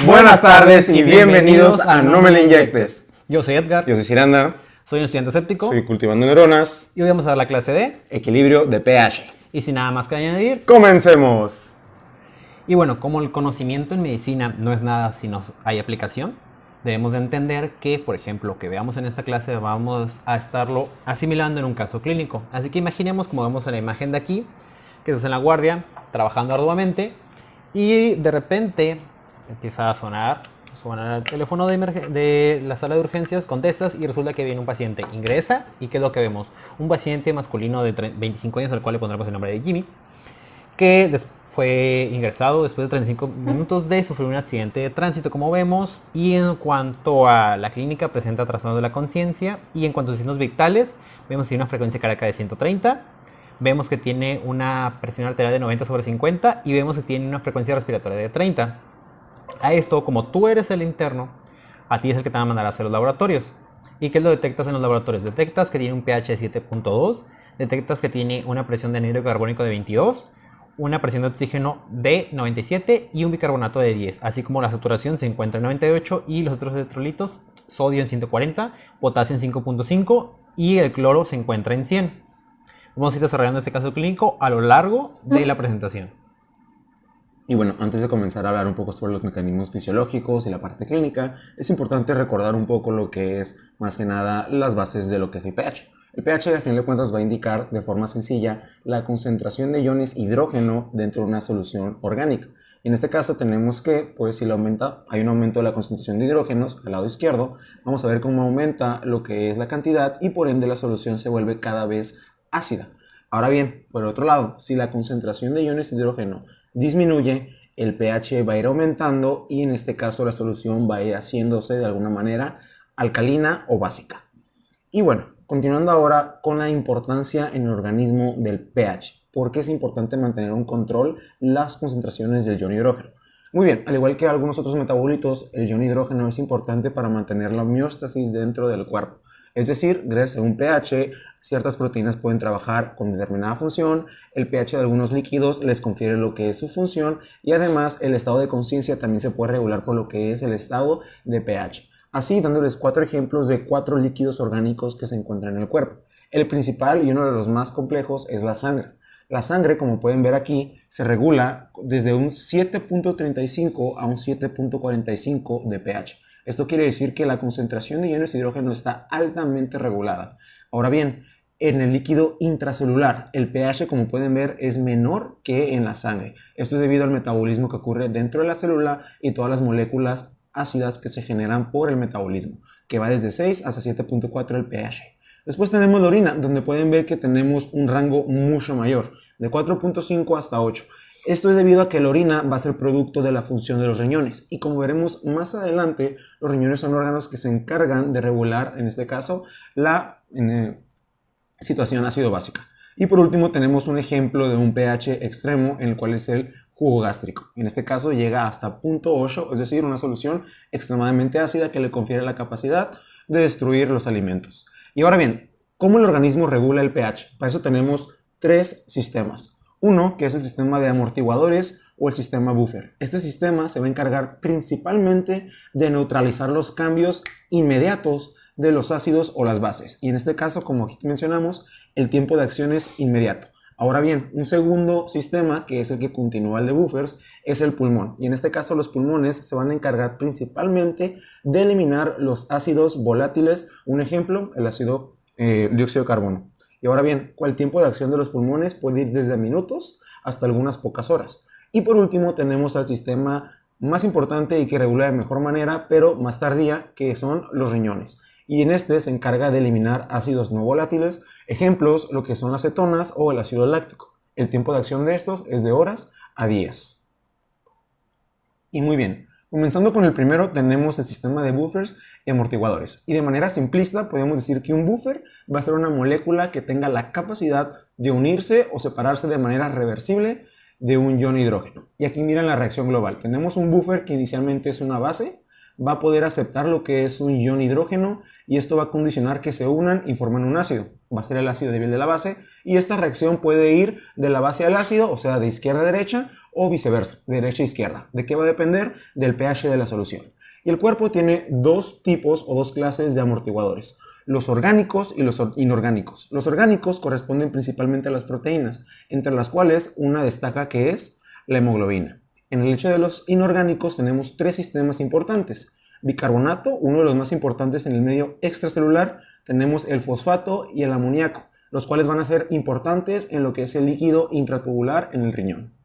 Buenas tardes y bienvenidos a No Me La Inyectes. Yo soy Edgar. Yo soy Ciranda. Soy un estudiante escéptico. Soy Cultivando Neuronas. Y hoy vamos a dar la clase de Equilibrio de pH. Y sin nada más que añadir, ¡comencemos! Y bueno, como el conocimiento en medicina no es nada si no hay aplicación, debemos de entender que, por ejemplo, lo que veamos en esta clase vamos a estarlo asimilando en un caso clínico. Así que imaginemos, como vemos en la imagen de aquí, que estás en la guardia, trabajando arduamente, y de repente empieza a sonar el teléfono de la sala de urgencias, contestas y resulta que viene un paciente. Ingresa y ¿qué es lo que vemos? Un paciente masculino de 25 años, al cual le pondremos el nombre de Jimmy, que fue ingresado después de 35 minutos de sufrir un accidente de tránsito, como vemos, y en cuanto a la clínica presenta trastorno de la conciencia, y en cuanto a signos vitales, vemos que tiene una frecuencia cardíaca de 130, vemos que tiene una presión arterial de 90/50 y vemos que tiene una frecuencia respiratoria de 30. A esto, como tú eres el interno, a ti es el que te van a mandar a hacer los laboratorios. ¿Y qué lo detectas en los laboratorios? Detectas que tiene un pH de 7.2, detectas que tiene una presión de anhídrido carbónico de 22, una presión de oxígeno de 97 y un bicarbonato de 10, así como la saturación se encuentra en 98 y los otros electrolitos, sodio en 140, potasio en 5.5 y el cloro se encuentra en 100. Vamos a ir desarrollando este caso clínico a lo largo de la presentación. Y bueno, antes de comenzar a hablar un poco sobre los mecanismos fisiológicos y la parte clínica, es importante recordar un poco lo que es, más que nada, las bases de lo que es el pH. El pH, al final de cuentas, va a indicar de forma sencilla la concentración de iones hidrógeno dentro de una solución orgánica. Y en este caso tenemos que, pues si hay un aumento de la concentración de hidrógenos al lado izquierdo, vamos a ver cómo aumenta lo que es la cantidad y por ende la solución se vuelve cada vez ácida. Ahora bien, por el otro lado, si la concentración de iones de hidrógeno disminuye, el pH va a ir aumentando y en este caso la solución va a ir haciéndose de alguna manera alcalina o básica. Y bueno, continuando ahora con la importancia en el organismo del pH. ¿Por qué es importante mantener un control las concentraciones del ion hidrógeno? Muy bien, al igual que algunos otros metabolitos, el ion hidrógeno es importante para mantener la homeostasis dentro del cuerpo. Es decir, gracias a un pH, ciertas proteínas pueden trabajar con determinada función, el pH de algunos líquidos les confiere lo que es su función y además el estado de conciencia también se puede regular por lo que es el estado de pH. Así, dándoles 4 ejemplos de 4 líquidos orgánicos que se encuentran en el cuerpo. El principal y uno de los más complejos es la sangre. La sangre, como pueden ver aquí, se regula desde un 7.35 a un 7.45 de pH. Esto quiere decir que la concentración de iones de hidrógeno está altamente regulada. Ahora bien, en el líquido intracelular, el pH, como pueden ver, es menor que en la sangre. Esto es debido al metabolismo que ocurre dentro de la célula y todas las moléculas ácidas que se generan por el metabolismo, que va desde 6 hasta 7.4 el pH. Después tenemos la orina, donde pueden ver que tenemos un rango mucho mayor, de 4.5 hasta 8. Esto es debido a que la orina va a ser producto de la función de los riñones y como veremos más adelante, los riñones son órganos que se encargan de regular, en este caso, la situación ácido básica. Y por último tenemos un ejemplo de un pH extremo en el cual es el jugo gástrico. En este caso llega hasta 0.8, es decir, una solución extremadamente ácida que le confiere la capacidad de destruir los alimentos. Y ahora bien, ¿cómo el organismo regula el pH? Para eso tenemos 3 sistemas. Uno, que es el sistema de amortiguadores o el sistema buffer. Este sistema se va a encargar principalmente de neutralizar los cambios inmediatos de los ácidos o las bases. Y en este caso, como aquí mencionamos, el tiempo de acción es inmediato. Ahora bien, un segundo sistema, que es el que continúa el de buffers, es el pulmón. Y en este caso los pulmones se van a encargar principalmente de eliminar los ácidos volátiles. Un ejemplo, el ácido dióxido de carbono. Y ahora bien, el tiempo de acción de los pulmones puede ir desde minutos hasta algunas pocas horas. Y por último tenemos al sistema más importante y que regula de mejor manera, pero más tardía, que son los riñones. Y en este se encarga de eliminar ácidos no volátiles, ejemplos, lo que son las cetonas o el ácido láctico. El tiempo de acción de estos es de horas a días. Y muy bien, comenzando con el primero tenemos el sistema de buffers y amortiguadores. Y de manera simplista podemos decir que un buffer va a ser una molécula que tenga la capacidad de unirse o separarse de manera reversible de un ion hidrógeno. Y aquí miren la reacción global. Tenemos un buffer que inicialmente es una base, va a poder aceptar lo que es un ion hidrógeno y esto va a condicionar que se unan y formen un ácido. Va a ser el ácido débil de la base y esta reacción puede ir de la base al ácido, o sea, de izquierda a derecha o viceversa, de derecha a izquierda. ¿De qué va a depender? Del pH de la solución. Y el cuerpo tiene dos tipos o dos clases de amortiguadores: los orgánicos y los inorgánicos. Los orgánicos corresponden principalmente a las proteínas, entre las cuales una destaca que es la hemoglobina. En el hecho de los inorgánicos tenemos tres sistemas importantes: bicarbonato, uno de los más importantes en el medio extracelular, tenemos el fosfato y el amoníaco, los cuales van a ser importantes en lo que es el líquido intratubular en el riñón.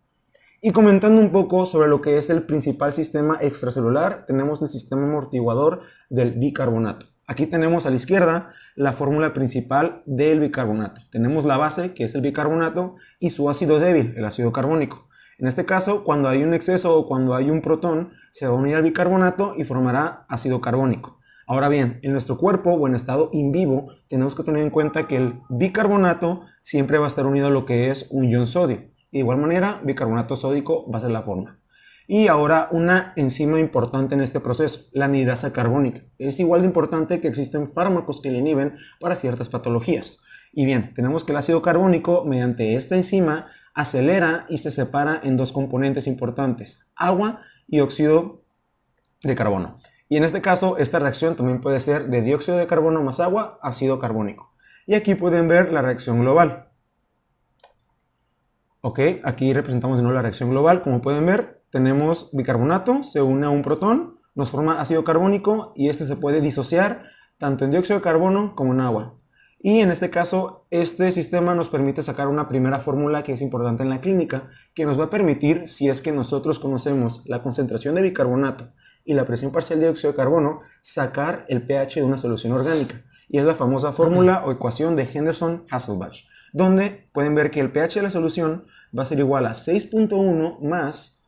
Y comentando un poco sobre lo que es el principal sistema extracelular, tenemos el sistema amortiguador del bicarbonato. Aquí tenemos a la izquierda la fórmula principal del bicarbonato. Tenemos la base, que es el bicarbonato, y su ácido débil, el ácido carbónico. En este caso, cuando hay un exceso o cuando hay un protón, se va a unir al bicarbonato y formará ácido carbónico. Ahora bien, en nuestro cuerpo o en estado in vivo, tenemos que tener en cuenta que el bicarbonato siempre va a estar unido a lo que es un ion sodio. De igual manera, bicarbonato sódico va a ser la forma. Y ahora una enzima importante en este proceso, la anhidrasa carbónica. Es igual de importante que existen fármacos que la inhiben para ciertas patologías. Y bien, tenemos que el ácido carbónico, mediante esta enzima, acelera y se separa en dos componentes importantes: agua y óxido de carbono. Y en este caso, esta reacción también puede ser de dióxido de carbono más agua, ácido carbónico. Y aquí pueden ver la reacción global. Ok, aquí representamos de nuevo la reacción global. Como pueden ver, tenemos bicarbonato, se une a un protón, nos forma ácido carbónico y este se puede disociar tanto en dióxido de carbono como en agua. Y en este caso, este sistema nos permite sacar una primera fórmula que es importante en la clínica, que nos va a permitir, si es que nosotros conocemos la concentración de bicarbonato y la presión parcial de dióxido de carbono, sacar el pH de una solución orgánica. Y es la famosa fórmula o ecuación de Henderson-Hasselbalch, donde pueden ver que el pH de la solución va a ser igual a 6.1 más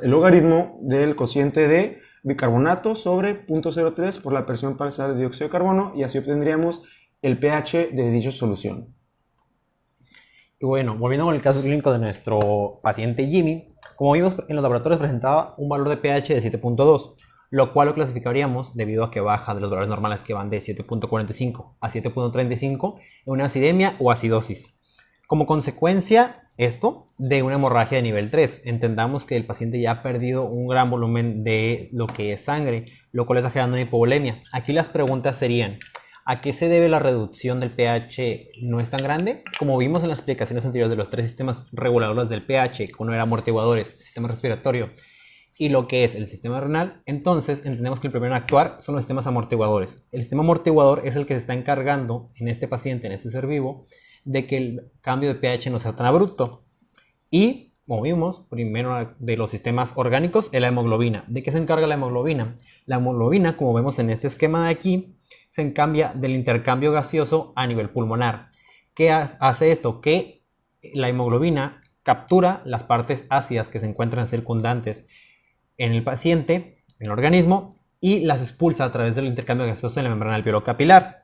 el logaritmo del cociente de bicarbonato sobre 0.03 por la presión parcial de dióxido de carbono, y así obtendríamos el pH de dicha solución. Y bueno, volviendo con el caso clínico de nuestro paciente Jimmy, como vimos en los laboratorios presentaba un valor de pH de 7.2, lo cual lo clasificaríamos, debido a que baja de los valores normales que van de 7.45 a 7.35, en una acidemia o acidosis. Como consecuencia, esto de una hemorragia de nivel 3, entendamos que el paciente ya ha perdido un gran volumen de lo que es sangre, lo cual está generando una hipovolemia. Aquí las preguntas serían: ¿a qué se debe la reducción del pH no es tan grande? Como vimos en las explicaciones anteriores de los tres sistemas reguladores del pH, uno era amortiguadores, sistema respiratorio y lo que es el sistema renal, entonces entendemos que el primero en actuar son los sistemas amortiguadores. El sistema amortiguador es el que se está encargando en este paciente, en este ser vivo, de que el cambio de pH no sea tan abrupto. Y, como vimos, primero de los sistemas orgánicos es la hemoglobina. ¿De qué se encarga la hemoglobina? La hemoglobina, como vemos en este esquema de aquí, se encarga del intercambio gaseoso a nivel pulmonar. ¿Qué hace esto? Que la hemoglobina captura las partes ácidas que se encuentran circundantes en el paciente, en el organismo, y las expulsa a través del intercambio gaseoso en la membrana alveolo-capilar.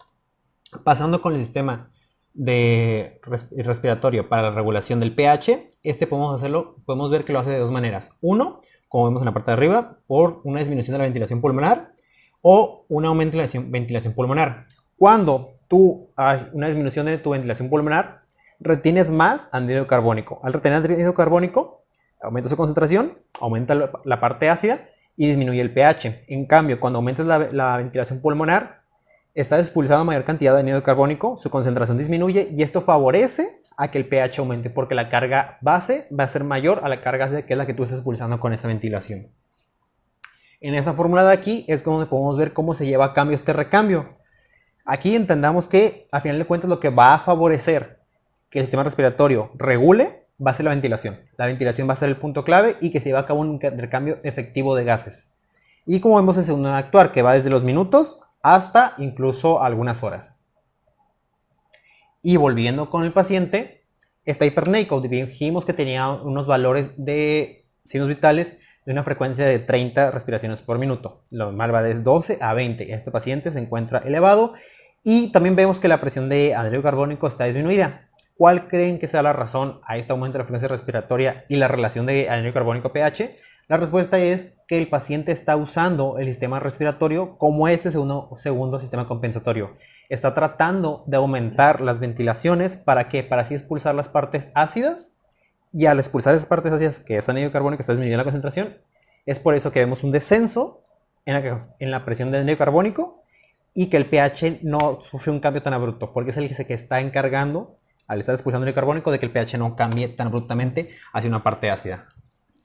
Pasando con el sistema respiratorio para la regulación del pH, podemos ver que lo hace de dos maneras. Uno, como vemos en la parte de arriba, por una disminución de la ventilación pulmonar o un aumento de la ventilación pulmonar. Cuando hay una disminución de tu ventilación pulmonar, retienes más anhídrido carbónico. Al retener anhídrido carbónico, aumenta su concentración, aumenta la parte ácida y disminuye el pH. En cambio, cuando aumentas la ventilación pulmonar, está expulsando mayor cantidad de anhídrido carbónico, su concentración disminuye y esto favorece a que el pH aumente porque la carga base va a ser mayor a la carga ácida, que es la que tú estás expulsando con esa ventilación. En esta fórmula de aquí es donde podemos ver cómo se lleva a cabo este recambio. Aquí entendamos que, a final de cuentas, lo que va a favorecer que el sistema respiratorio regule va a ser la ventilación. La ventilación va a ser el punto clave y que se lleva a cabo un intercambio efectivo de gases. Y como vemos en segundo actuar, que va desde los minutos hasta incluso algunas horas. Y volviendo con el paciente, está hipernéico. Dijimos que tenía unos valores de signos vitales de una frecuencia de 30 respiraciones por minuto. Lo normal va de 12 a 20. Este paciente se encuentra elevado y también vemos que la presión de anhídrido carbónico está disminuida. ¿cuál creen que sea la razón a este aumento de la frecuencia respiratoria y la relación de anhídrido carbónico-pH? La respuesta es que el paciente está usando el sistema respiratorio como este segundo sistema compensatorio. Está tratando de aumentar las ventilaciones. ¿Para qué? Para así expulsar las partes ácidas, y al expulsar esas partes ácidas, que es anhídrido carbónico, está disminuyendo la concentración. Es por eso que vemos un descenso en la presión del anhídrido carbónico y que el pH no sufre un cambio tan abrupto, porque es el que está encargando, al estar expulsando el carbónico, de que el pH no cambie tan abruptamente hacia una parte ácida.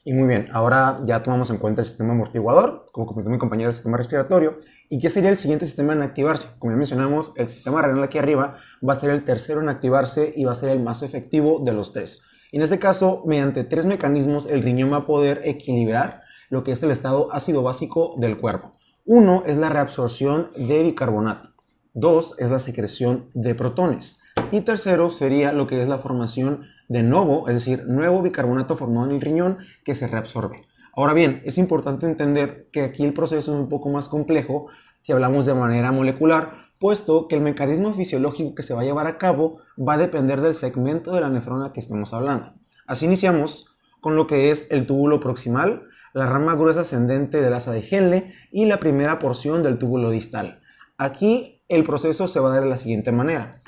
Y muy bien, ahora ya tomamos en cuenta el sistema amortiguador, como comentó mi compañero, el sistema respiratorio. ¿Y qué sería el siguiente sistema en activarse? Como ya mencionamos, el sistema renal aquí arriba va a ser el tercero en activarse y va a ser el más efectivo de los tres. Y en este caso, mediante tres mecanismos, el riñón va a poder equilibrar lo que es el estado ácido básico del cuerpo. Uno es la reabsorción de bicarbonato. Dos es la secreción de protones. Y tercero sería lo que es la formación de nuevo, es decir, nuevo bicarbonato formado en el riñón que se reabsorbe. Ahora bien, es importante entender que aquí el proceso es un poco más complejo si hablamos de manera molecular, puesto que el mecanismo fisiológico que se va a llevar a cabo va a depender del segmento de la nefrona que estamos hablando. Así iniciamos con lo que es el túbulo proximal, la rama gruesa ascendente del asa de Henle y la primera porción del túbulo distal. Aquí el proceso se va a dar de la siguiente manera.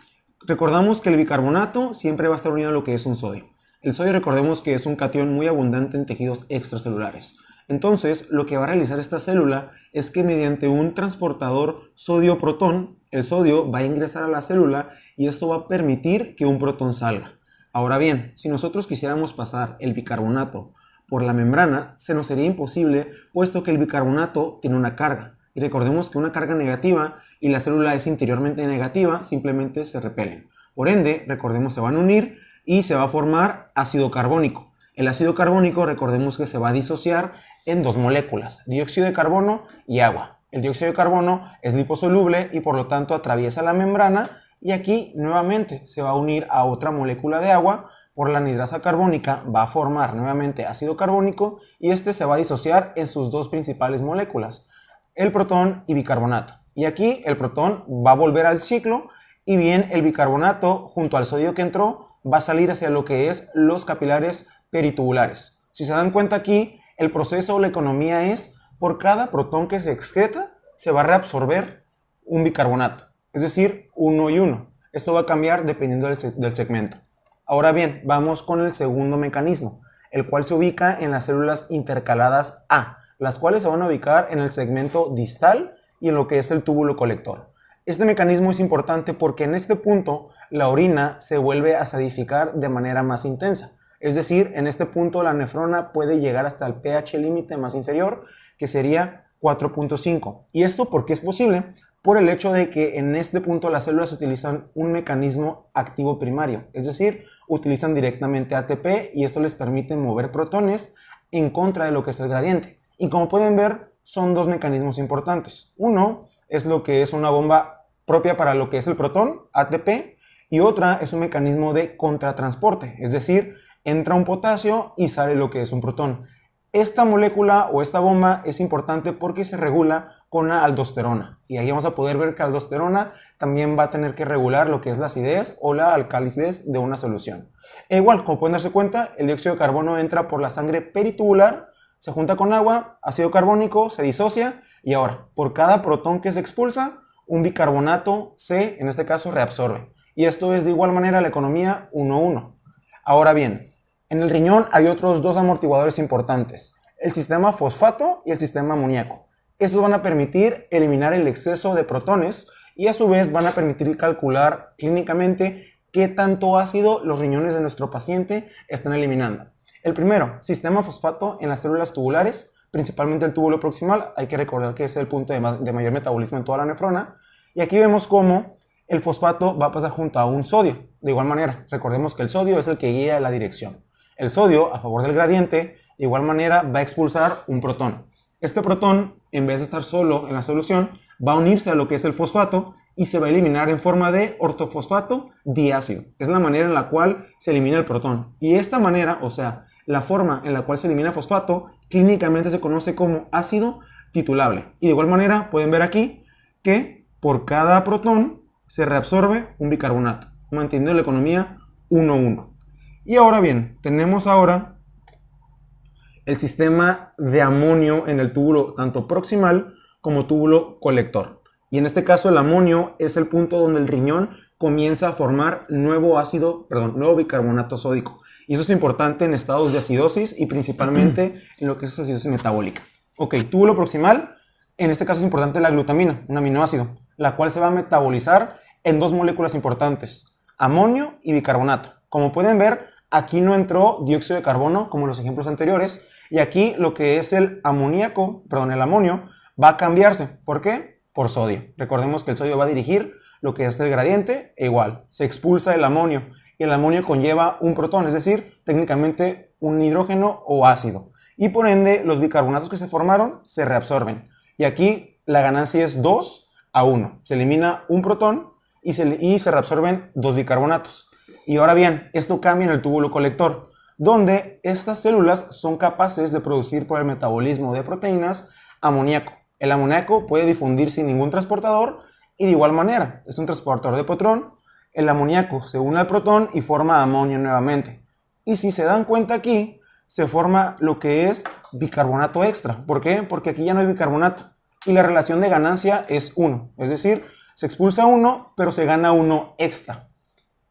Recordamos que el bicarbonato siempre va a estar unido a lo que es un sodio. El sodio, recordemos que es un catión muy abundante en tejidos extracelulares. Entonces, lo que va a realizar esta célula es que mediante un transportador sodio-protón, el sodio va a ingresar a la célula y esto va a permitir que un protón salga. Ahora bien, si nosotros quisiéramos pasar el bicarbonato por la membrana, se nos sería imposible, puesto que el bicarbonato tiene una carga. Y recordemos que una carga negativa y la célula es interiormente negativa, simplemente se repelen. Por ende, recordemos, se van a unir y se va a formar ácido carbónico. El ácido carbónico, recordemos que se va a disociar en dos moléculas, dióxido de carbono y agua. El dióxido de carbono es liposoluble y por lo tanto atraviesa la membrana y aquí nuevamente se va a unir a otra molécula de agua. Por la anhidrasa carbónica va a formar nuevamente ácido carbónico y este se va a disociar en sus dos principales moléculas, el protón y bicarbonato. Y aquí el protón va a volver al ciclo y bien el bicarbonato junto al sodio que entró va a salir hacia lo que es los capilares peritubulares. Si se dan cuenta aquí, el proceso o la economía es por cada protón que se excreta se va a reabsorber un bicarbonato, es decir, uno y uno. Esto va a cambiar dependiendo del segmento. Ahora bien, vamos con el segundo mecanismo, el cual se ubica en las células intercaladas A, las cuales se van a ubicar en el segmento distal y en lo que es el túbulo colector. Este mecanismo es importante porque en este punto la orina se vuelve a acidificar de manera más intensa. Es decir, en este punto la nefrona puede llegar hasta el pH límite más inferior, que sería 4.5. ¿Y esto por qué es posible? Por el hecho de que en este punto las células utilizan un mecanismo activo primario, es decir, utilizan directamente ATP y esto les permite mover protones en contra de lo que es el gradiente. Y como pueden ver, son dos mecanismos importantes. Uno es lo que es una bomba propia para lo que es el protón, ATP, y otra es un mecanismo de contratransporte, es decir, entra un potasio y sale lo que es un protón. Esta molécula o esta bomba es importante porque se regula con la aldosterona. Y ahí vamos a poder ver que la aldosterona también va a tener que regular lo que es la acidez o la alcalinidad de una solución. E igual, como pueden darse cuenta, el dióxido de carbono entra por la sangre peritubular, se junta con agua, ácido carbónico, se disocia y ahora, por cada protón que se expulsa, un bicarbonato se, en este caso, reabsorbe. Y esto es de igual manera la economía 1-1. Ahora bien, en el riñón hay otros dos amortiguadores importantes, el sistema fosfato y el sistema amoníaco. Estos van a permitir eliminar el exceso de protones y a su vez van a permitir calcular clínicamente qué tanto ácido los riñones de nuestro paciente están eliminando. El primero, sistema fosfato en las células tubulares, principalmente el túbulo proximal. Hay que recordar que es el punto de mayor metabolismo en toda la nefrona. Y aquí vemos cómo el fosfato va a pasar junto a un sodio. De igual manera, recordemos que el sodio es el que guía la dirección. El sodio, a favor del gradiente, de igual manera va a expulsar un protón. Este protón, en vez de estar solo en la solución, va a unirse a lo que es el fosfato y se va a eliminar en forma de ortofosfato diácido. Es la manera en la cual se elimina el protón. Y esta manera, o sea, la forma en la cual se elimina fosfato, clínicamente se conoce como ácido titulable. Y de igual manera pueden ver aquí que por cada protón se reabsorbe un bicarbonato, manteniendo la economía 1,1. Y ahora bien, tenemos ahora el sistema de amonio en el túbulo tanto proximal como túbulo colector. Y en este caso el amonio es el punto donde el riñón comienza a formar nuevo bicarbonato sódico. Y eso es importante en estados de acidosis y principalmente en lo que es acidosis metabólica. Ok, túbulo proximal, en este caso es importante la glutamina, un aminoácido, la cual se va a metabolizar en dos moléculas importantes, amonio y bicarbonato. Como pueden ver, aquí no entró dióxido de carbono como en los ejemplos anteriores, y aquí lo que es el amonio va a cambiarse. ¿Por qué? Por sodio. Recordemos que el sodio va a dirigir lo que es el gradiente e igual, se expulsa el amonio y el amonio conlleva un protón, es decir, técnicamente un hidrógeno o ácido. Y por ende, los bicarbonatos que se formaron se reabsorben. Y aquí la ganancia es 2-1. Se elimina un protón y se reabsorben dos bicarbonatos. Y ahora bien, esto cambia en el túbulo colector, donde estas células son capaces de producir por el metabolismo de proteínas amoníaco. El amoníaco puede difundir sin ningún transportador y de igual manera es un transportador de protón. El amoníaco se une al protón y forma amonio nuevamente. Y si se dan cuenta aquí, se forma lo que es bicarbonato extra. ¿Por qué? Porque aquí ya no hay bicarbonato y la relación de ganancia es 1. Es decir, se expulsa 1, pero se gana 1 extra.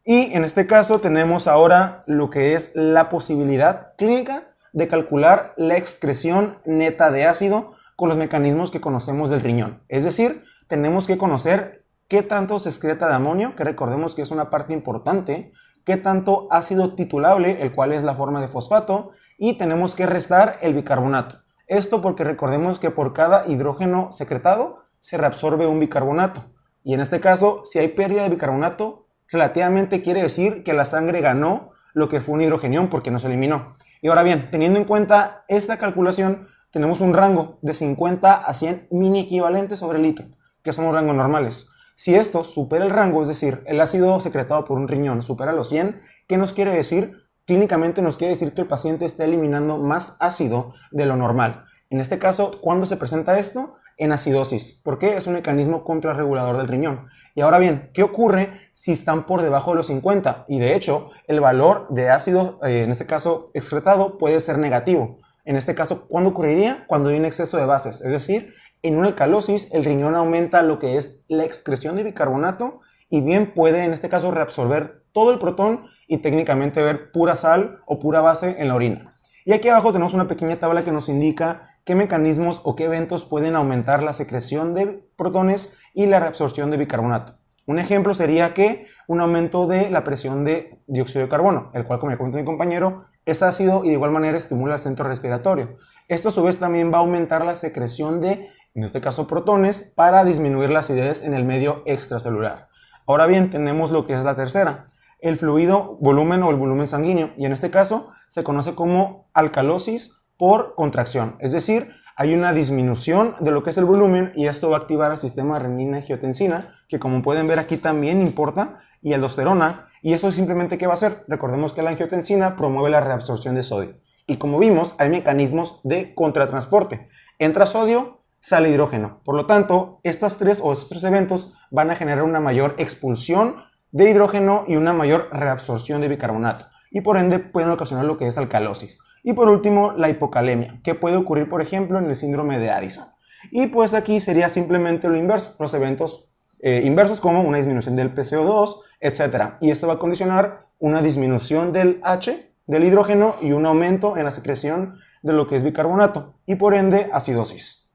Y en este caso tenemos ahora lo que es la posibilidad clínica de calcular la excreción neta de ácido con los mecanismos que conocemos del riñón. Es decir, tenemos que conocer qué tanto se excreta de amonio, que recordemos que es una parte importante, qué tanto ácido titulable, el cual es la forma de fosfato, y tenemos que restar el bicarbonato. Esto porque recordemos que por cada hidrógeno secretado se reabsorbe un bicarbonato. Y en este caso, si hay pérdida de bicarbonato, relativamente quiere decir que la sangre ganó lo que fue un hidrogenión porque no se eliminó. Y ahora bien, teniendo en cuenta esta calculación, tenemos un rango de 50 a 100 mini equivalentes sobre litro, que son los rangos normales. Si esto supera el rango, es decir, el ácido secretado por un riñón supera los 100, ¿qué nos quiere decir? Clínicamente nos quiere decir que el paciente está eliminando más ácido de lo normal. En este caso, ¿cuándo se presenta esto? En acidosis, porque es un mecanismo contrarregulador del riñón. Y ahora bien, ¿qué ocurre si están por debajo de los 50? Y de hecho, el valor de ácido, en este caso excretado, puede ser negativo. En este caso, ¿cuándo ocurriría? Cuando hay un exceso de bases. Es decir, en una alcalosis, el riñón aumenta lo que es la excreción de bicarbonato y bien puede, en este caso, reabsorber todo el protón y técnicamente ver pura sal o pura base en la orina. Y aquí abajo tenemos una pequeña tabla que nos indica qué mecanismos o qué eventos pueden aumentar la secreción de protones y la reabsorción de bicarbonato. Un ejemplo sería que un aumento de la presión de dióxido de carbono, el cual, como me comentó mi compañero, es ácido y de igual manera estimula el centro respiratorio. Esto a su vez también va a aumentar la secreción de, en este caso, protones para disminuir la acidez en el medio extracelular. Ahora bien, tenemos lo que es la tercera, el fluido volumen o el volumen sanguíneo, y en este caso se conoce como alcalosis por contracción, es decir, hay una disminución de lo que es el volumen y esto va a activar el sistema renina-angiotensina, que como pueden ver aquí también importa, y aldosterona, y eso simplemente ¿qué va a hacer? Recordemos que la angiotensina promueve la reabsorción de sodio. Y como vimos, hay mecanismos de contratransporte. Entra sodio, sale hidrógeno. Por lo tanto, estos tres eventos van a generar una mayor expulsión de hidrógeno y una mayor reabsorción de bicarbonato. Y por ende pueden ocasionar lo que es alcalosis. Y por último, la hipocalemia, que puede ocurrir, por ejemplo, en el síndrome de Addison. Y pues aquí sería simplemente lo inverso, los eventos inversos como una disminución del PCO2, etc. Y esto va a condicionar una disminución del H, del hidrógeno, y un aumento en la secreción de lo que es bicarbonato, y por ende acidosis.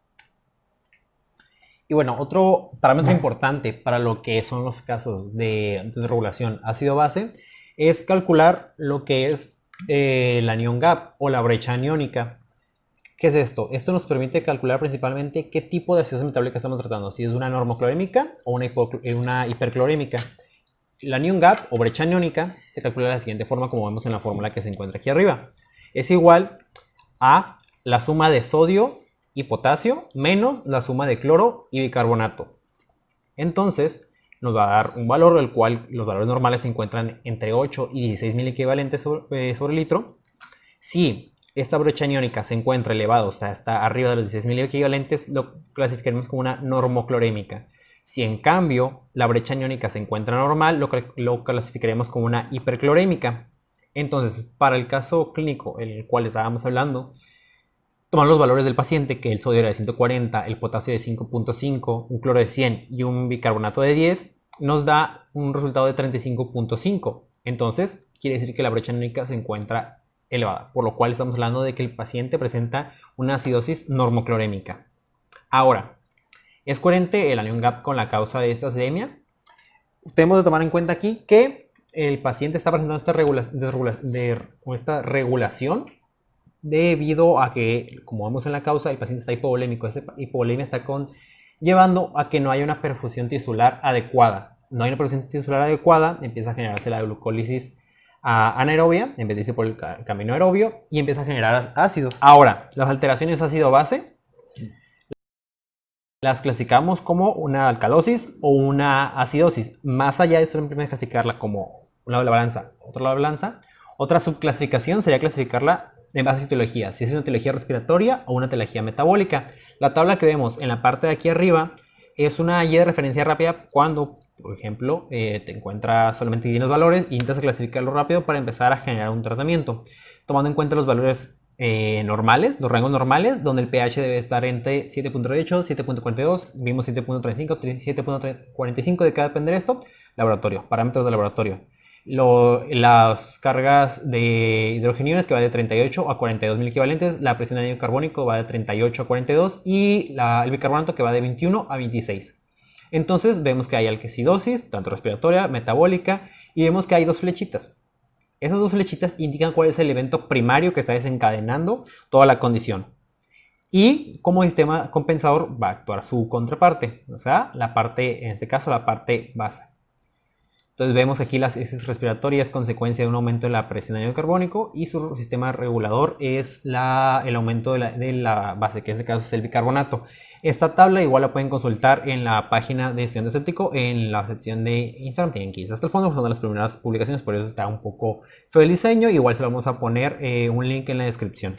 Y bueno, otro parámetro importante para lo que son los casos de desregulación ácido-base es calcular lo que es el anion gap o la brecha aniónica. ¿Qué es esto? Esto nos permite calcular principalmente qué tipo de acidosis metabólica estamos tratando, si es una normoclorémica o una hiperclorémica. La anion gap o brecha aniónica se calcula de la siguiente forma, como vemos en la fórmula que se encuentra aquí arriba. Es igual a la suma de sodio y potasio menos la suma de cloro y bicarbonato. Entonces nos va a dar un valor del cual los valores normales se encuentran entre 8 y 16 mil equivalentes sobre litro. Si esta brecha aniónica se encuentra elevada, o sea, está arriba de los 16.000 equivalentes, lo clasificaremos como una normoclorémica. Si en cambio la brecha aniónica se encuentra normal, lo clasificaremos como una hiperclorémica. Entonces, para el caso clínico, el cual estábamos hablando, tomar los valores del paciente, que el sodio era de 140, el potasio de 5.5, un cloro de 100 y un bicarbonato de 10, nos da un resultado de 35.5. Entonces, quiere decir que la brecha aniónica se encuentra elevada, por lo cual estamos hablando de que el paciente presenta una acidosis normoclorémica. Ahora, ¿es coherente el anion gap con la causa de esta acidemia? Tenemos que tomar en cuenta aquí que el paciente está presentando esta regulación debido a que, como vemos en la causa, el paciente está hipovolémico. Esta hipovolemia está llevando a que no haya una perfusión tisular adecuada. No hay una perfusión tisular adecuada, empieza a generarse la glucólisis anaerobia en vez de irse por el camino aerobio y empieza a generar ácidos. Ahora, las alteraciones ácido-base las clasificamos como una alcalosis o una acidosis. Más allá de eso, en primer clasificarla como un lado de la balanza, otro lado de la balanza. Otra subclasificación sería clasificarla en base a etiología, si es una etiología respiratoria o una etiología metabólica. La tabla que vemos en la parte de aquí arriba es una guía de referencia rápida cuando, por ejemplo, te encuentras solamente los valores y intentas clasificarlo rápido para empezar a generar un tratamiento, tomando en cuenta los valores normales, los rangos normales, donde el pH debe estar entre 7.8, 7.42, vimos 7.35, 7.45, de qué va a depender esto. Laboratorio, parámetros de laboratorio. Las cargas de hidrogeniones que va de 38 a 42 mil equivalentes, la presión de anhídrido carbónico va de 38 a 42 y el bicarbonato que va de 21 a 26. Entonces vemos que hay alquecidosis, tanto respiratoria, metabólica, y vemos que hay dos flechitas. Esas dos flechitas indican cuál es el evento primario que está desencadenando toda la condición. Y como sistema compensador va a actuar su contraparte, o sea, la parte, en este caso, la parte base. Entonces vemos aquí la acidosis respiratoria es consecuencia de un aumento de la presión de anhídrido carbónico y su sistema regulador es el aumento de la base, que en este caso es el bicarbonato. Esta tabla igual la pueden consultar en la página de Estudiante Escéptico, en la sección de Instagram, tienen que irse hasta el fondo, son de las primeras publicaciones, por eso está un poco feo el diseño. Igual se lo vamos a poner un link en la descripción.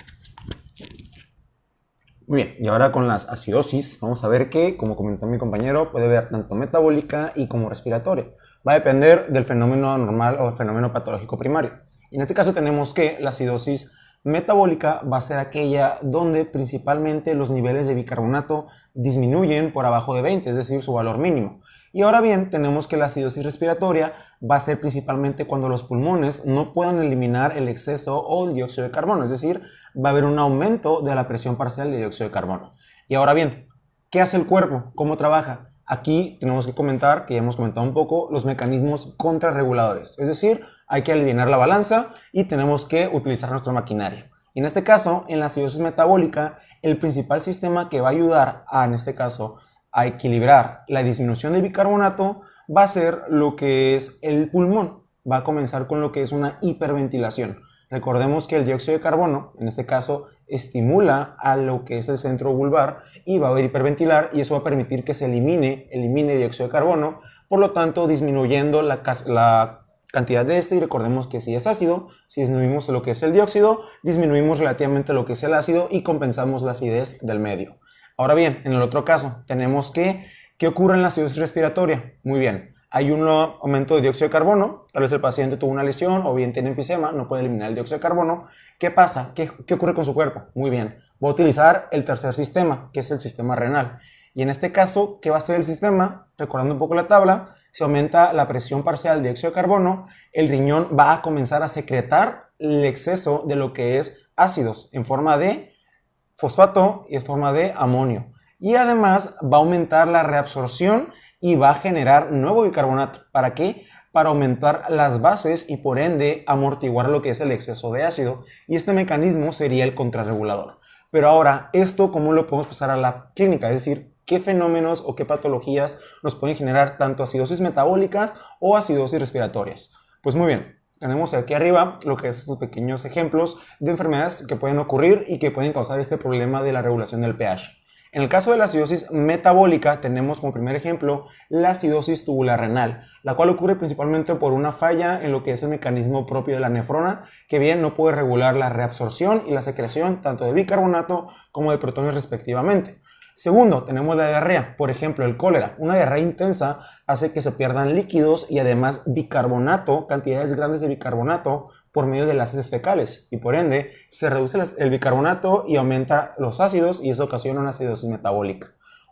Muy bien, y ahora con las acidosis, vamos a ver que, como comentó mi compañero, puede haber tanto metabólica y como respiratoria. Va a depender del fenómeno anormal o el fenómeno patológico primario. Y en este caso tenemos que la acidosis metabólica va a ser aquella donde principalmente los niveles de bicarbonato disminuyen por abajo de 20, es decir, su valor mínimo. Y ahora bien, tenemos que la acidosis respiratoria va a ser principalmente cuando los pulmones no puedan eliminar el exceso o el dióxido de carbono, es decir, va a haber un aumento de la presión parcial de dióxido de carbono. Y ahora bien, ¿qué hace el cuerpo? ¿Cómo trabaja? Aquí tenemos que comentar, que ya hemos comentado un poco, los mecanismos contrarreguladores, es decir, hay que alinear la balanza y tenemos que utilizar nuestra maquinaria. Y en este caso, en la acidosis metabólica, el principal sistema que va a ayudar en este caso, a equilibrar la disminución de bicarbonato va a ser lo que es el pulmón. Va a comenzar con lo que es una hiperventilación. Recordemos que el dióxido de carbono, en este caso, estimula a lo que es el centro vulvar y va a hiperventilar y eso va a permitir que se elimine dióxido de carbono, por lo tanto disminuyendo la cantidad de este. Y recordemos que si es ácido, si disminuimos lo que es el dióxido, disminuimos relativamente lo que es el ácido y compensamos la acidez del medio. Ahora bien, en el otro caso, tenemos ¿qué ocurre en la acidosis respiratoria? Muy bien, hay un aumento de dióxido de carbono, tal vez el paciente tuvo una lesión o bien tiene enfisema, no puede eliminar el dióxido de carbono. ¿Qué pasa? ¿Qué ocurre con su cuerpo? Muy bien, va a utilizar el tercer sistema, que es el sistema renal. Y en este caso, ¿qué va a hacer el sistema? Recordando un poco la tabla, si aumenta la presión parcial de dióxido de carbono, el riñón va a comenzar a secretar el exceso de lo que es ácidos en forma de fosfato y en forma de amonio. Y además va a aumentar la reabsorción y va a generar nuevo bicarbonato. ¿Para qué? Para aumentar las bases y por ende amortiguar lo que es el exceso de ácido. Y este mecanismo sería el contrarregulador. Pero ahora, ¿esto cómo lo podemos pasar a la clínica? Es decir, ¿qué fenómenos o qué patologías nos pueden generar tanto acidosis metabólicas o acidosis respiratorias? Pues muy bien, tenemos aquí arriba lo que es estos pequeños ejemplos de enfermedades que pueden ocurrir y que pueden causar este problema de la regulación del pH. En el caso de la acidosis metabólica tenemos como primer ejemplo la acidosis tubular renal, la cual ocurre principalmente por una falla en lo que es el mecanismo propio de la nefrona, que bien no puede regular la reabsorción y la secreción tanto de bicarbonato como de protones respectivamente. Segundo, tenemos la diarrea. Por ejemplo, el cólera. Una diarrea intensa hace que se pierdan líquidos y además bicarbonato, cantidades grandes de bicarbonato por medio de las heces fecales. Y por ende, se reduce el bicarbonato y aumenta los ácidos y eso ocasiona una acidosis metabólica.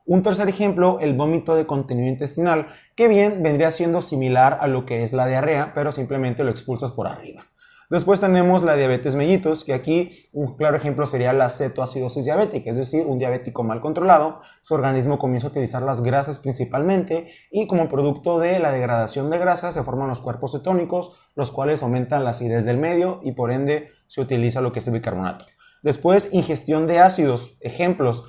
Un tercer ejemplo, el vómito de contenido intestinal, que bien vendría siendo similar a lo que es la diarrea, pero simplemente lo expulsas por arriba. Después tenemos la diabetes mellitus, que aquí un claro ejemplo sería la cetoacidosis diabética, es decir, un diabético mal controlado, su organismo comienza a utilizar las grasas principalmente y como producto de la degradación de grasa se forman los cuerpos cetónicos, los cuales aumentan la acidez del medio y por ende se utiliza lo que es el bicarbonato. Después, ingestión de ácidos, ejemplos,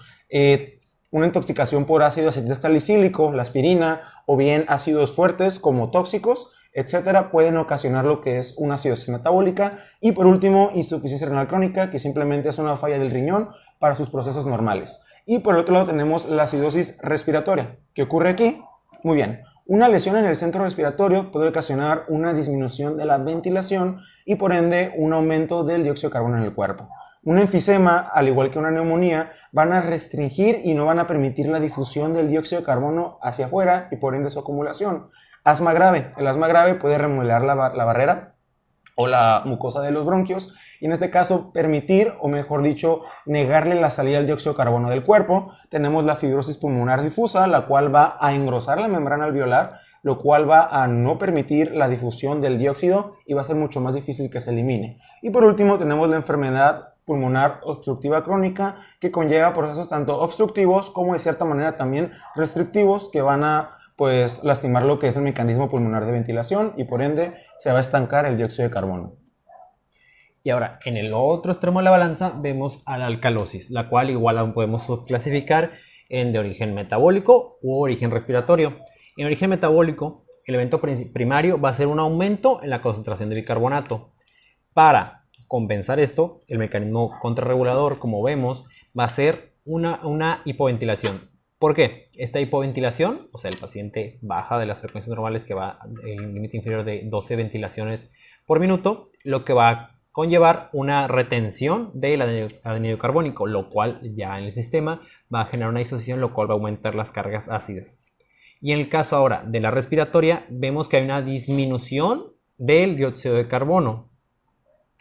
una intoxicación por ácido acetilsalicílico, la aspirina, o bien ácidos fuertes como tóxicos, etcétera, pueden ocasionar lo que es una acidosis metabólica. Y por último, insuficiencia renal crónica, que simplemente es una falla del riñón para sus procesos normales. Y por el otro lado tenemos la acidosis respiratoria. ¿Qué ocurre aquí? Muy bien. Una lesión en el centro respiratorio puede ocasionar una disminución de la ventilación y por ende un aumento del dióxido de carbono en el cuerpo. Un enfisema, al igual que una neumonía, van a restringir y no van a permitir la difusión del dióxido de carbono hacia afuera y por ende su acumulación. Asma grave. El asma grave puede remodelar la barrera o la mucosa de los bronquios y en este caso permitir, o mejor dicho, negarle la salida del dióxido de carbono del cuerpo. Tenemos la fibrosis pulmonar difusa, la cual va a engrosar la membrana alveolar, lo cual va a no permitir la difusión del dióxido y va a ser mucho más difícil que se elimine. Y por último tenemos la enfermedad pulmonar obstructiva crónica, que conlleva procesos tanto obstructivos como de cierta manera también restrictivos que van a lastimar lo que es el mecanismo pulmonar de ventilación y por ende se va a estancar el dióxido de carbono. Y ahora, en el otro extremo de la balanza vemos a la alcalosis, la cual igual aún podemos clasificar en de origen metabólico u origen respiratorio. En origen metabólico, el evento primario va a ser un aumento en la concentración de bicarbonato. Para compensar esto, el mecanismo contrarregulador, como vemos, va a ser una hipoventilación. ¿Por qué? Esta hipoventilación, o sea, el paciente baja de las frecuencias normales que va en un límite inferior de 12 ventilaciones por minuto, lo que va a conllevar una retención del anhídrido carbónico, lo cual ya en el sistema va a generar una disociación, lo cual va a aumentar las cargas ácidas. Y en el caso ahora de la respiratoria, vemos que hay una disminución del dióxido de carbono.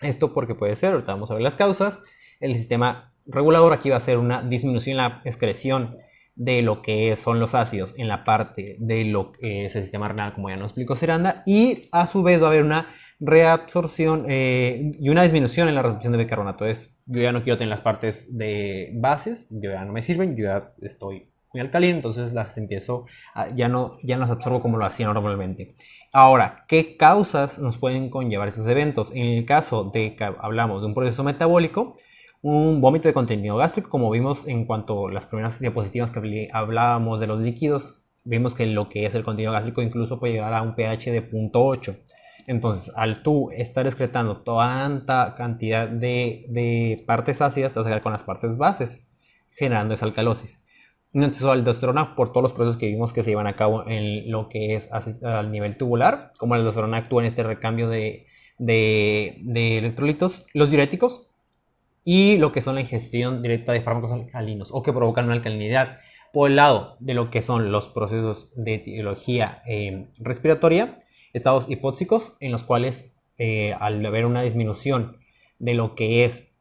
Esto porque puede ser, ahorita vamos a ver las causas, el sistema regulador aquí va a ser una disminución en la excreción de lo que son los ácidos en la parte de lo que es el sistema renal, como ya nos explicó Ceranda, y a su vez va a haber una reabsorción y una disminución en la reabsorción de bicarbonato. Entonces, yo ya no quiero tener las partes de bases, yo ya no me sirven, yo ya estoy muy alcalino, entonces las empiezo, ya no las absorbo como lo hacía normalmente. Ahora, ¿qué causas nos pueden conllevar esos eventos? En el caso de que hablamos de un proceso metabólico, un vómito de contenido gástrico, como vimos en cuanto a las primeras diapositivas que hablábamos de los líquidos, vimos que lo que es el contenido gástrico incluso puede llegar a un pH de 0.8. Entonces, al tú estar excretando tanta cantidad de partes ácidas, te vas a quedar con las partes bases, generando esa alcalosis. Un exceso de aldosterona por todos los procesos que vimos que se llevan a cabo en lo que es al nivel tubular, como la aldosterona actúa en este recambio de electrolitos, los diuréticos, y lo que son la ingestión directa de fármacos alcalinos o que provocan una alcalinidad. Por el lado de lo que son los procesos de etiología respiratoria, estados hipóxicos en los cuales al haber una disminución de lo que es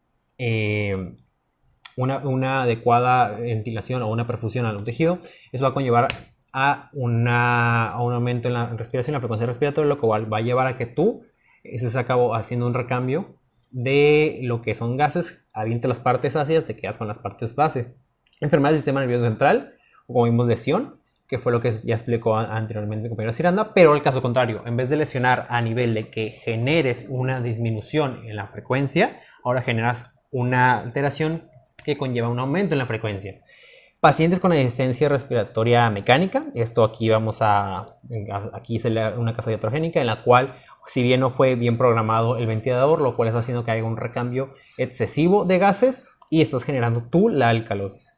una adecuada ventilación o una perfusión a un tejido, eso va a conllevar a un aumento en la respiración, la frecuencia respiratoria, lo cual va a llevar a que tú estés a cabo haciendo un recambio de lo que son gases, avienta las partes ácidas, te quedas con las partes base. Enfermedad del sistema nervioso central, o como vimos lesión, que fue lo que ya explicó anteriormente mi compañero Ciranda, pero el caso contrario, en vez de lesionar a nivel de que generes una disminución en la frecuencia, ahora generas una alteración que conlleva un aumento en la frecuencia. Pacientes con asistencia respiratoria mecánica, esto aquí aquí es una causa iatrogénica en la cual, si bien no fue bien programado el ventilador, lo cual está haciendo que haya un recambio excesivo de gases y estás generando tú la alcalosis.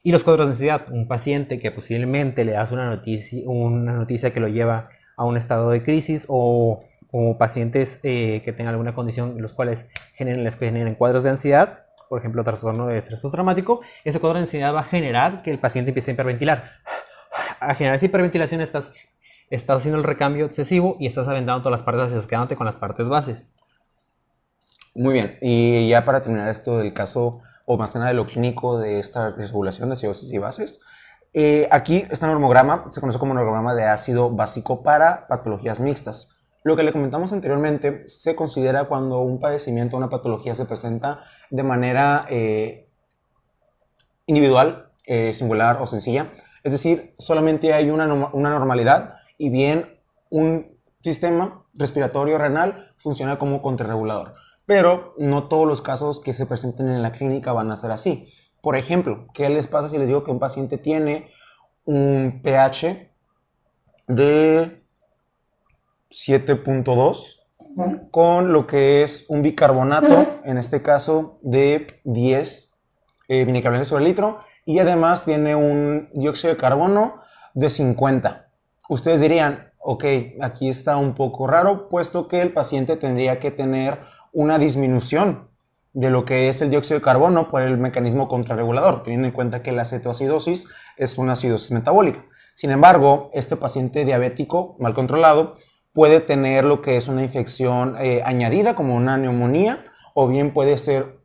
Y los cuadros de ansiedad, un paciente que posiblemente le das una noticia que lo lleva a un estado de crisis o pacientes que tengan alguna condición en los cuales generen cuadros de ansiedad, por ejemplo, trastorno de estrés postraumático, ese cuadro de ansiedad va a generar que el paciente empiece a hiperventilar. A generar esa hiperventilación estás haciendo el recambio excesivo y estás aventando todas las partes ácidas, quedándote con las partes bases. Muy bien, y ya para terminar esto del caso, o más que nada de lo clínico de esta regulación de acidosis y bases, aquí este normograma se conoce como normograma de ácido básico para patologías mixtas. Lo que le comentamos anteriormente se considera cuando un padecimiento o una patología se presenta de manera individual, singular o sencilla. Es decir, solamente hay una normalidad y bien un sistema respiratorio renal funciona como contrarregulador. Pero no todos los casos que se presenten en la clínica van a ser así. Por ejemplo, ¿qué les pasa si les digo que un paciente tiene un pH de 7.2 con lo que es un bicarbonato, en este caso de 10 microgramos sobre litro, y además tiene un dióxido de carbono de 50? Ustedes dirían, ok, aquí está un poco raro, puesto que el paciente tendría que tener una disminución de lo que es el dióxido de carbono por el mecanismo contrarregulador, teniendo en cuenta que la cetoacidosis es una acidosis metabólica. Sin embargo, este paciente diabético mal controlado puede tener lo que es una infección añadida, como una neumonía, o bien puede ser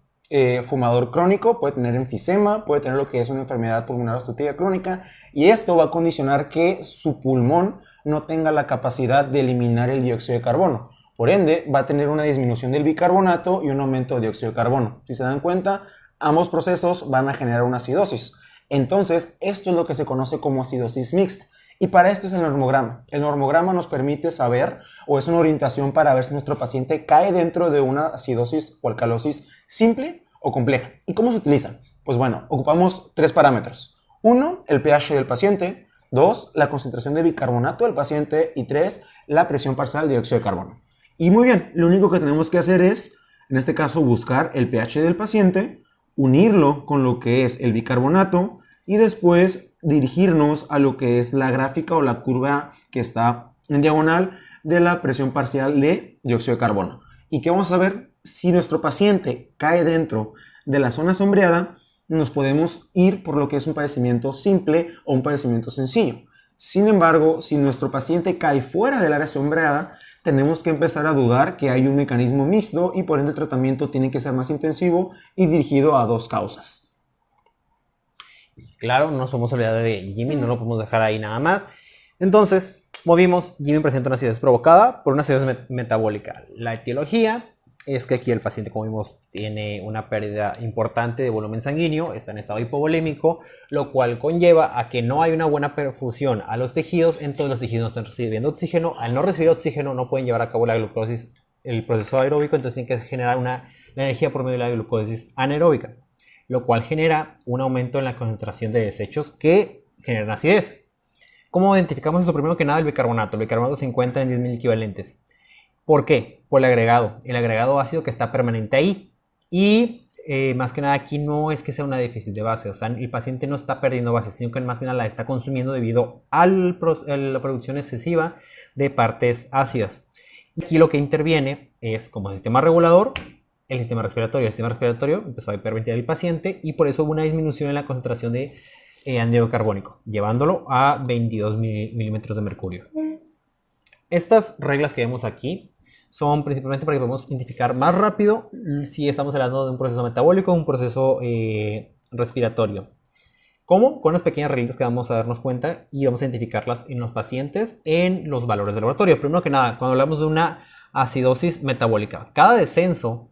fumador crónico, puede tener enfisema, puede tener lo que es una enfermedad pulmonar obstructiva crónica, y esto va a condicionar que su pulmón no tenga la capacidad de eliminar el dióxido de carbono. Por ende, va a tener una disminución del bicarbonato y un aumento de dióxido de carbono. Si se dan cuenta, ambos procesos van a generar una acidosis. Entonces, esto es lo que se conoce como acidosis mixta. Y para esto es el normograma. El normograma nos permite saber, o es una orientación para ver si nuestro paciente cae dentro de una acidosis o alcalosis simple o compleja. ¿Y cómo se utiliza? Pues bueno, ocupamos 3 parámetros. 1, el pH del paciente. 2, la concentración de bicarbonato del paciente. Y 3, la presión parcial de dióxido de carbono. Y muy bien, lo único que tenemos que hacer es, en este caso, buscar el pH del paciente, unirlo con lo que es el bicarbonato y después dirigirnos a lo que es la gráfica o la curva que está en diagonal de la presión parcial de dióxido de carbono. ¿Y qué vamos a ver? Si nuestro paciente cae dentro de la zona sombreada, nos podemos ir por lo que es un padecimiento simple o un padecimiento sencillo. Sin embargo, si nuestro paciente cae fuera del área sombreada, tenemos que empezar a dudar que hay un mecanismo mixto y por ende el tratamiento tiene que ser más intensivo y dirigido a 2 causas. Claro, no nos podemos olvidar de Jimmy, no lo podemos dejar ahí nada más. Entonces, movimos, Jimmy presenta una acidosis provocada por una acidosis metabólica. La etiología es que aquí el paciente, como vimos, tiene una pérdida importante de volumen sanguíneo, está en estado hipovolémico, lo cual conlleva a que no hay una buena perfusión a los tejidos, entonces los tejidos no están recibiendo oxígeno. Al no recibir oxígeno no pueden llevar a cabo la glucosis, el proceso aeróbico, entonces tienen que generar la energía por medio de la glucosis anaeróbica, lo cual genera un aumento en la concentración de desechos que generan acidez. ¿Cómo identificamos esto? Primero que nada, el bicarbonato. El bicarbonato se encuentra en 10.000 equivalentes. ¿Por qué? Por el agregado ácido que está permanente ahí. Y más que nada aquí no es que sea una déficit de base, o sea, el paciente no está perdiendo base, sino que más que nada la está consumiendo debido a la producción excesiva de partes ácidas. Y aquí lo que interviene es como sistema regulador el sistema respiratorio. El sistema respiratorio empezó a hiperventilar el paciente y por eso hubo una disminución en la concentración de anhídrido carbónico, llevándolo a 22 milímetros de mercurio. Estas reglas que vemos aquí son principalmente para que podamos identificar más rápido si estamos hablando de un proceso metabólico o un proceso respiratorio. ¿Cómo? Con unas pequeñas reglas que vamos a darnos cuenta y vamos a identificarlas en los pacientes en los valores de laboratorio. Primero que nada, cuando hablamos de una acidosis metabólica, cada descenso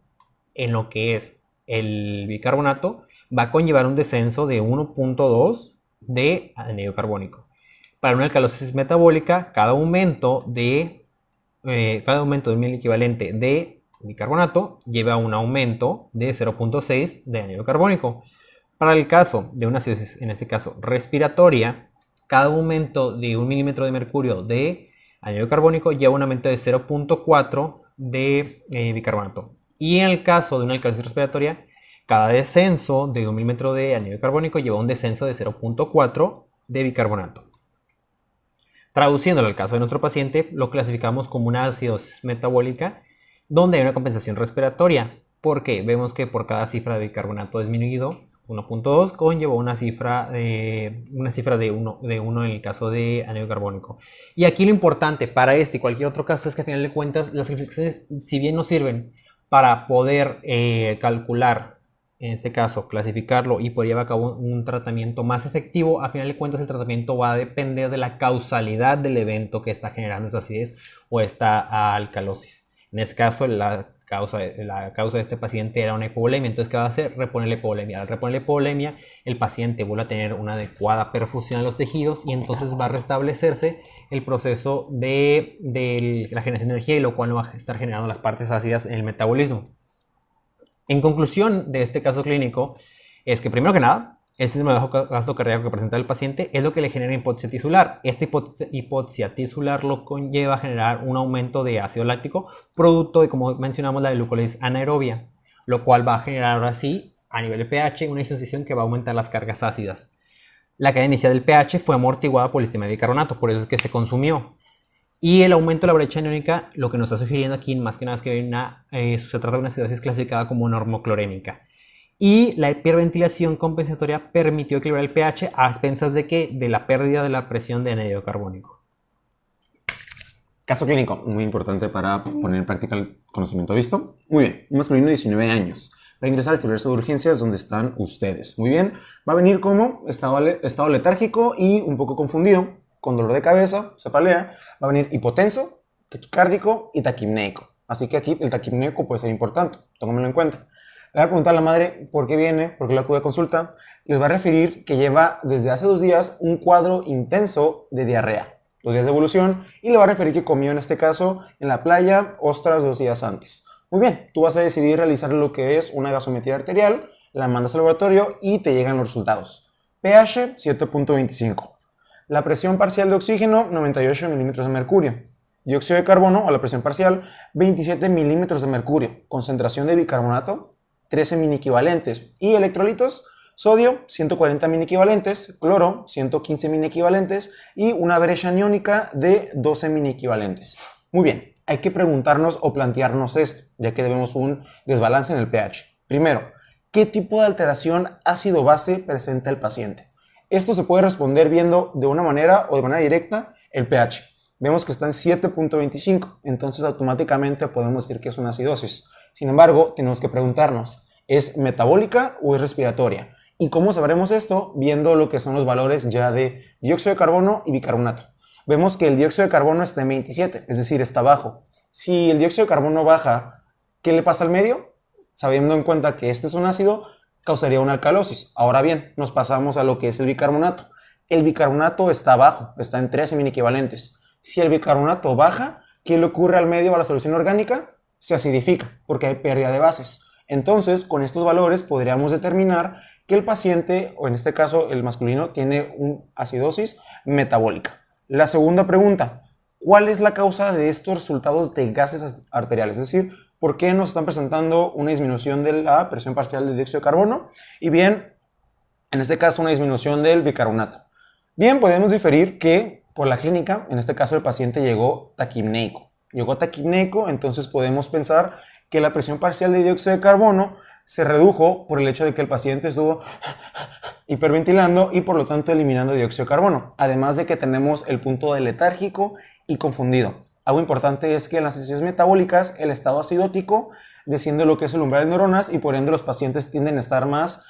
en lo que es el bicarbonato va a conllevar un descenso de 1.2 de anhídrido carbónico. Para una alcalosis metabólica, cada aumento de un mil equivalente de bicarbonato lleva a un aumento de 0.6 de anhídrido carbónico. Para el caso de una acidosis, en este caso respiratoria, cada aumento de 1 milímetro de mercurio de anhídrido carbónico lleva un aumento de 0.4 de bicarbonato. Y en el caso de una alcalosis respiratoria, cada descenso de 1 milímetro de anhídrido carbónico lleva un descenso de 0.4 de bicarbonato. Traduciéndolo al caso de nuestro paciente, lo clasificamos como una acidosis metabólica donde hay una compensación respiratoria. porque vemos que por cada cifra de bicarbonato disminuido, 1.2 conllevó una cifra de 1 en el caso de anhídrido carbónico. Y aquí lo importante para este y cualquier otro caso es que al final de cuentas las reflexiones, si bien nos sirven para poder calcular, en este caso clasificarlo y poder llevar a cabo un tratamiento más efectivo, al final de cuentas el tratamiento va a depender de la causalidad del evento que está generando esa acidez o esta alcalosis. En este caso la causa de este paciente era una hipovolemia. Entonces, ¿qué va a hacer? Reponer la hipovolemia. Al reponer la hipovolemia, el paciente vuelve a tener una adecuada perfusión a los tejidos y entonces va a restablecerse el proceso de la generación de energía, y lo cual no va a estar generando las partes ácidas en el metabolismo. En conclusión de este caso clínico, es que primero que nada, el síndrome de bajo gasto cardíaco que presenta el paciente es lo que le genera hipoxia tisular. Esta hipoxia tisular lo conlleva a generar un aumento de ácido láctico, producto de, como mencionamos, la glucólisis anaerobia, lo cual va a generar ahora sí, a nivel de pH, una disociación que va a aumentar las cargas ácidas. La caída inicial del pH fue amortiguada por el sistema de bicarbonato, por eso es que se consumió. Y el aumento de la brecha aniónica, lo que nos está sugiriendo aquí, más que nada, es que se trata de una acidosis clasificada como normoclorémica. Y la hiperventilación compensatoria permitió equilibrar el pH a expensas de ¿qué? De la pérdida de la presión de anhídrido carbónico. Caso clínico, muy importante para poner en práctica el conocimiento visto. Muy bien, un masculino de 19 años. Va a ingresar al servicio de urgencias donde están ustedes. Muy bien, va a venir como estado letárgico y un poco confundido, con dolor de cabeza, cefalea. Va a venir hipotenso, taquicárdico y taquipneico. Así que aquí el taquipneico puede ser importante, tómelo en cuenta. Le va a preguntar a la madre por qué viene, por qué la acude a consulta. Les va a referir que lleva desde hace 2 días un cuadro intenso de diarrea, 2 días de evolución, y le va a referir que comió en este caso en la playa ostras 2 días antes. Muy bien, tú vas a decidir realizar lo que es una gasometría arterial, la mandas al laboratorio y te llegan los resultados. pH 7.25. La presión parcial de oxígeno 98 milímetros de mercurio. Dióxido de carbono, a la presión parcial, 27 milímetros de mercurio. Concentración de bicarbonato, 13 mini equivalentes. Y electrolitos, sodio, 140 mini equivalentes, cloro, 115 mini equivalentes y una brecha aniónica de 12 mini equivalentes. Muy bien, hay que preguntarnos o plantearnos esto, ya que vemos un desbalance en el pH. Primero, ¿qué tipo de alteración ácido-base presenta el paciente? Esto se puede responder viendo de una manera o de manera directa el pH. Vemos que está en 7.25, entonces automáticamente podemos decir que es una acidosis. Sin embargo, tenemos que preguntarnos, ¿es metabólica o es respiratoria? ¿Y cómo sabremos esto? Viendo lo que son los valores ya de dióxido de carbono y bicarbonato. Vemos que el dióxido de carbono está en 27, es decir, está bajo. Si el dióxido de carbono baja, ¿qué le pasa al medio? Sabiendo en cuenta que este es un ácido, causaría una alcalosis. Ahora bien, nos pasamos a lo que es el bicarbonato. El bicarbonato está bajo, está en 13 mini equivalentes. Si el bicarbonato baja, ¿qué le ocurre al medio, a la solución orgánica? Se acidifica, porque hay pérdida de bases. Entonces, con estos valores podríamos determinar que el paciente, o en este caso el masculino, tiene una acidosis metabólica. La segunda pregunta, ¿cuál es la causa de estos resultados de gases arteriales? Es decir, ¿por qué nos están presentando una disminución de la presión parcial de dióxido de carbono? Y bien, en este caso, una disminución del bicarbonato. Bien, podemos diferir que por la clínica, en este caso el paciente llegó taquipneico. Entonces podemos pensar que la presión parcial de dióxido de carbono se redujo por el hecho de que el paciente estuvo hiperventilando y por lo tanto eliminando dióxido de carbono. Además de que tenemos el punto de letárgico y confundido. Algo importante es que en las sesiones metabólicas el estado acidótico desciende lo que es el umbral de neuronas y por ende los pacientes tienden a estar más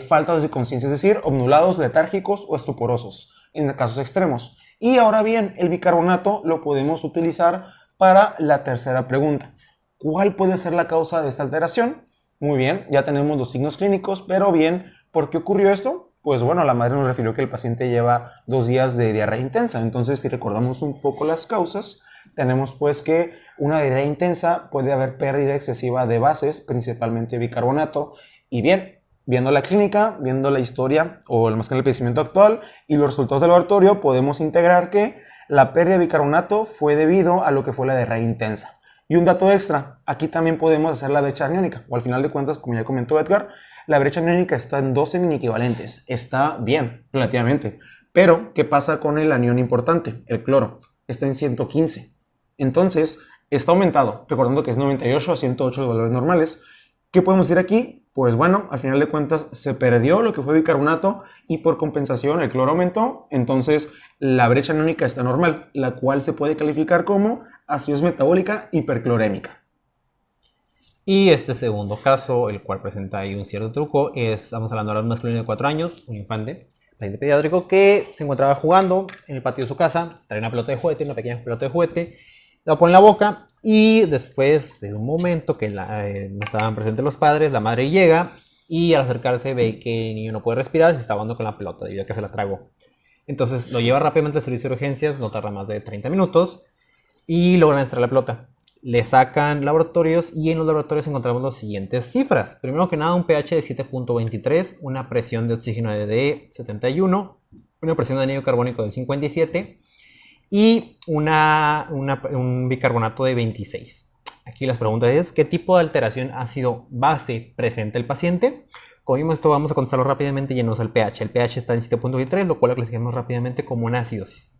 faltos de conciencia, es decir, obnulados, letárgicos o estuporosos en casos extremos. Y ahora bien, el bicarbonato lo podemos utilizar para la tercera pregunta. ¿Cuál puede ser la causa de esta alteración? Muy bien, ya tenemos los signos clínicos, pero bien, ¿por qué ocurrió esto? Pues bueno, la madre nos refirió que el paciente lleva 2 días de diarrea intensa. Entonces, si recordamos un poco las causas, tenemos pues que una diarrea intensa puede haber pérdida excesiva de bases, principalmente bicarbonato. Y bien, viendo la clínica, viendo la historia o más que el padecimiento actual y los resultados del laboratorio, podemos integrar que la pérdida de bicarbonato fue debido a lo que fue la diarrea intensa. Y un dato extra, aquí también podemos hacer la brecha aniónica, o al final de cuentas, como ya comentó Edgar, la brecha aniónica está en 12 mini equivalentes. Está bien, relativamente. Pero, ¿qué pasa con el anión importante? El cloro. Está en 115. Entonces, está aumentado, recordando que es 98 a 108 los valores normales. ¿Qué podemos decir aquí? Pues bueno, al final de cuentas se perdió lo que fue bicarbonato y por compensación el cloro aumentó, entonces la brecha aniónica está normal, la cual se puede calificar como acidosis metabólica hiperclorémica. Y este segundo caso, el cual presenta ahí un cierto truco, estamos hablando de un masculino de 4 años, un infante, paciente pediátrico que se encontraba jugando en el patio de su casa, trae una pelota de juguete, una pequeña pelota de juguete, la pone en la boca y después de un momento que no estaban presentes los padres, la madre llega y al acercarse ve que el niño no puede respirar y se está ahogando con la pelota debido a que se la tragó. Entonces lo lleva rápidamente al servicio de urgencias, no tarda más de 30 minutos y logran extraer la pelota. Le sacan laboratorios y en los laboratorios encontramos las siguientes cifras. Primero que nada, un pH de 7.23, una presión de oxígeno de 71, una presión de anhídrido carbónico de 57 y un bicarbonato de 26. Aquí las preguntas es, ¿qué tipo de alteración ácido-base presenta el paciente? Como vimos, esto vamos a contestarlo rápidamente yéndonos al pH. El pH está en 7.23, lo cual lo clasificamos rápidamente como una acidosis.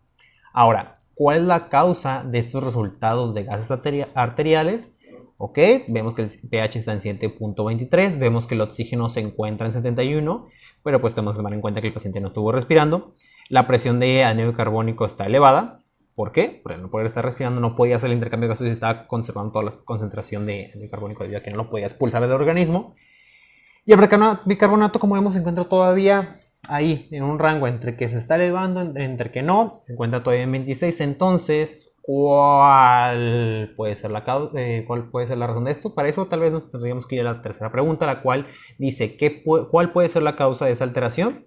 Ahora, ¿cuál es la causa de estos resultados de gases arteriales? Ok, vemos que el pH está en 7.23, vemos que el oxígeno se encuentra en 71, pero pues tenemos que tomar en cuenta que el paciente no estuvo respirando. La presión de anhídrido carbónico está elevada. ¿Por qué? Porque al no poder estar respirando no podía hacer el intercambio de gases y estaba conservando toda la concentración de anhídrido carbónico debido a que no lo podía expulsar del organismo. Y el bicarbonato, como vemos, se encuentra todavía ahí, en un rango entre que se está elevando, entre que no, se encuentra todavía en 26. Entonces, ¿cuál puede ser cuál puede ser la razón de esto? Para eso tal vez nos tendríamos que ir a la tercera pregunta, la cual dice, ¿cuál puede ser la causa de esta alteración?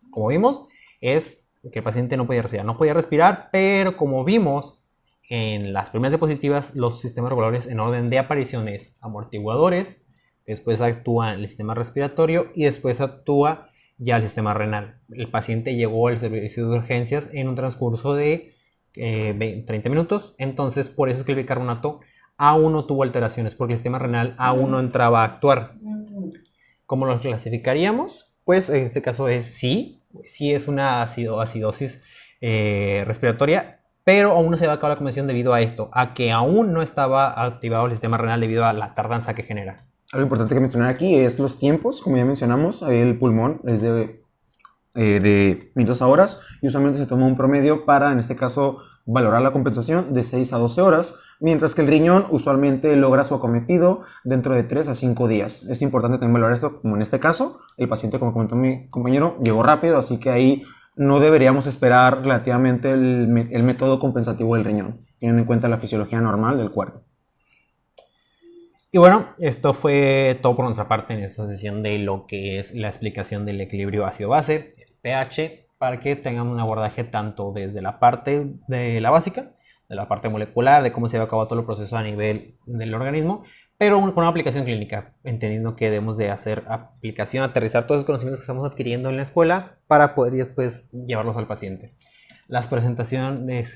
Como vimos, es que el paciente no podía respirar. No podía respirar, pero como vimos en las primeras diapositivas, los sistemas reguladores en orden de aparición es amortiguadores, después actúa el sistema respiratorio y después actúa ya el sistema renal. El paciente llegó al servicio de urgencias en un transcurso de 30 minutos, entonces por eso es que el bicarbonato aún no tuvo alteraciones, porque el sistema renal aún no entraba a actuar. ¿Cómo lo clasificaríamos? Pues en este caso es sí es una acidosis respiratoria, pero aún no se va a acabar la convención debido a esto, a que aún no estaba activado el sistema renal debido a la tardanza que genera. Algo importante que mencionar aquí es los tiempos, como ya mencionamos, el pulmón es de minutos a horas y usualmente se toma un promedio para, en este caso, valorar la compensación de 6 a 12 horas, mientras que el riñón usualmente logra su acometido dentro de 3 a 5 días. Es importante también valorar esto, como en este caso, el paciente, como comentó mi compañero, llegó rápido, así que ahí no deberíamos esperar relativamente el método compensativo del riñón, teniendo en cuenta la fisiología normal del cuerpo. Y bueno, esto fue todo por nuestra parte en esta sesión de lo que es la explicación del equilibrio ácido-base, el pH, para que tengan un abordaje tanto desde la parte de la básica, de la parte molecular, de cómo se va a cabo todo el proceso a nivel del organismo, pero con una aplicación clínica, entendiendo que debemos de hacer aplicación, aterrizar todos los conocimientos que estamos adquiriendo en la escuela para poder después llevarlos al paciente. Las presentaciones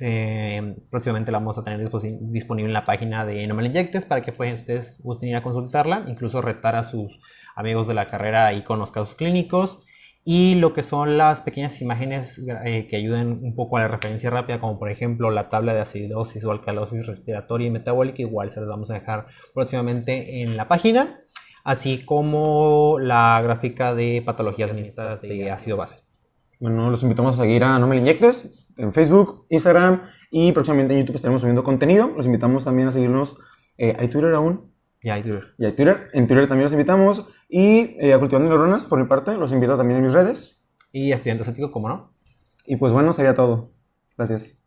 próximamente las vamos a tener disponible en la página de No Me La Inyectes para que ustedes gusten ir a consultarla, incluso retar a sus amigos de la carrera ahí con los casos clínicos y lo que son las pequeñas imágenes que ayuden un poco a la referencia rápida, como por ejemplo la tabla de acidosis o alcalosis respiratoria y metabólica, igual se las vamos a dejar próximamente en la página, así como la gráfica de patologías mixtas de ácido base. Bueno, los invitamos a seguir a No Me La Inyectes en Facebook, Instagram y próximamente en YouTube estaremos subiendo contenido. Los invitamos también a seguirnos. ¿Hay Twitter aún? Ya hay Twitter. Ya hay Twitter. En Twitter también los invitamos. Y a Cultivando Neuronas, por mi parte, los invito también en mis redes. Y estudiante ético, ¿cómo no? Y pues bueno, sería todo. Gracias.